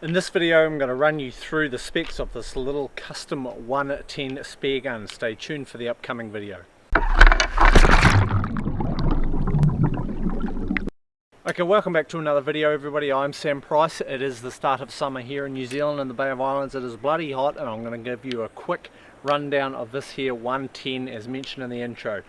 In this video I'm going to run you through the specs of this little custom 110 spear gun. Stay tuned for the upcoming video. Okay, welcome back to another video everybody. I'm Sam Price. It is the start of summer here in New Zealand in the Bay of Islands. It is bloody hot and I'm going to give you a quick rundown of this here 110 as mentioned in the intro.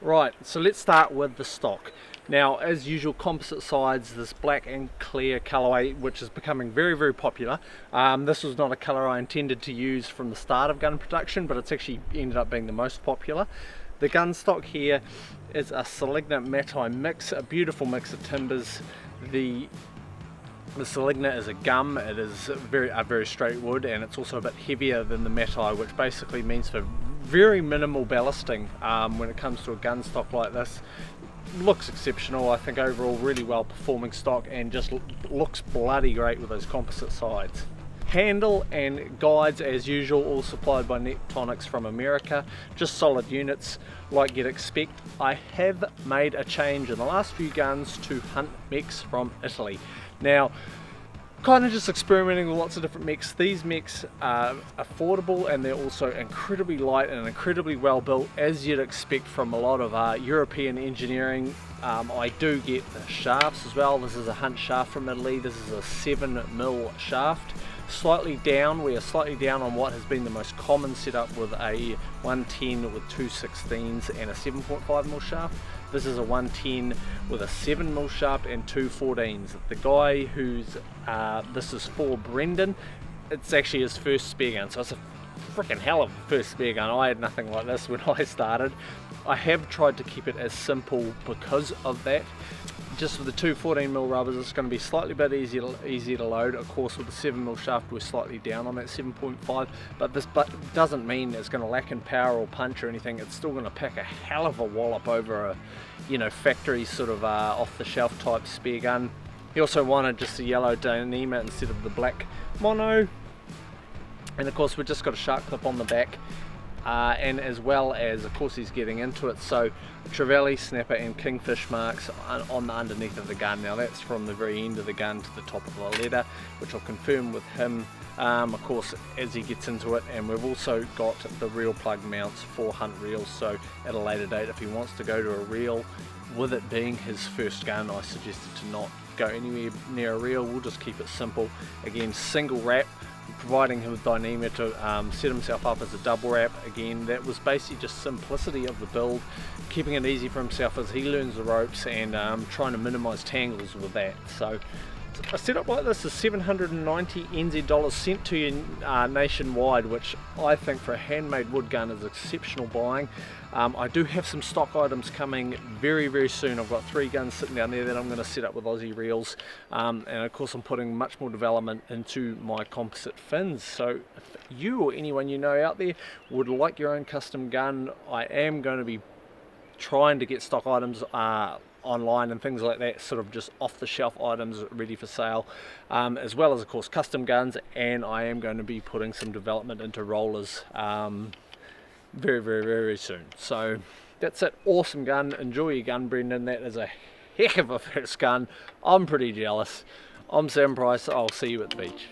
Right, so let's start with the stock. Now, as usual, composite sides, this black and clear colorway, which is becoming very popular. This was not a color I intended to use from the start of gun production, but it's actually ended up being the most popular. The gun stock here is a Seligna Matai mix, a beautiful mix of timbers. The Seligna is a gum. It is a very straight wood, and it's also a bit heavier than the Matai, which basically means for very minimal ballasting when it comes to a gun stock like this. Looks exceptional. I think overall really well performing stock, and just looks bloody great with those composite sides. Handle and guides as usual, all supplied by Neptonics from America, just solid units like you'd expect. I have made a change in the last few guns to hunt mechs from Italy. Now, kind of just experimenting with lots of different mechs. These mechs are affordable and they're also incredibly light and incredibly well built, as you'd expect from a lot of European engineering. I do get the shafts as well. This is a Hunt shaft from Italy. This is a 7mm shaft. Slightly down, we are slightly down on what has been the most common setup with a 110 with two 16s and a 7.5mm shaft. This is a 110 with a 7mm shaft and two 14s. The guy who's this is for, Brendan, it's actually his first spear gun, so it's a freaking hell of a first spear gun. I had nothing like this when I started. I have tried to keep it as simple because of that. Just with the two 14mm rubbers, it's going to be slightly bit easier to load. Of course, with the 7mm shaft, we're slightly down on that 7.5, but this doesn't mean it's going to lack in power or punch or anything. It's still going to pack a hell of a wallop over a, you know, factory sort of off-the-shelf type spear gun. He also wanted just a yellow Dyneema instead of the black mono, and of course we've just got a shark clip on the back. And as well as, of course, he's getting into it, so trevally, snapper and kingfish marks on the underneath of the gun. Now that's from the very end of the gun to the top of the leather, which I'll confirm with him of course as he gets into it. And we've also got the reel plug mounts for hunt reels, so at a later date if he wants to go to a reel, with it being his first gun, I suggested to not go anywhere near a reel. We'll just keep it simple. Again, single wrap, providing him with Dyneema to set himself up as a double wrap. Again, that was basically just simplicity of the build, keeping it easy for himself as he learns the ropes, and trying to minimize tangles with that. So a setup like this is 790 NZ dollars sent to you nationwide, which I think for a handmade wood gun is exceptional buying. I do have some stock items coming very soon. I've got 3 guns sitting down there that I'm going to set up with Aussie reels, and of course I'm putting much more development into my composite fins. So if you or anyone you know out there would like your own custom gun, I am going to be trying to get stock items online and things like that, sort of just off-the-shelf items ready for sale, as well as of course custom guns, and I am going to be putting some development into rollers very soon. So that's it. Awesome gun. Enjoy your gun, Brendan. That is a heck of a first gun. I'm pretty jealous. I'm Sam Price. I'll see you at the beach.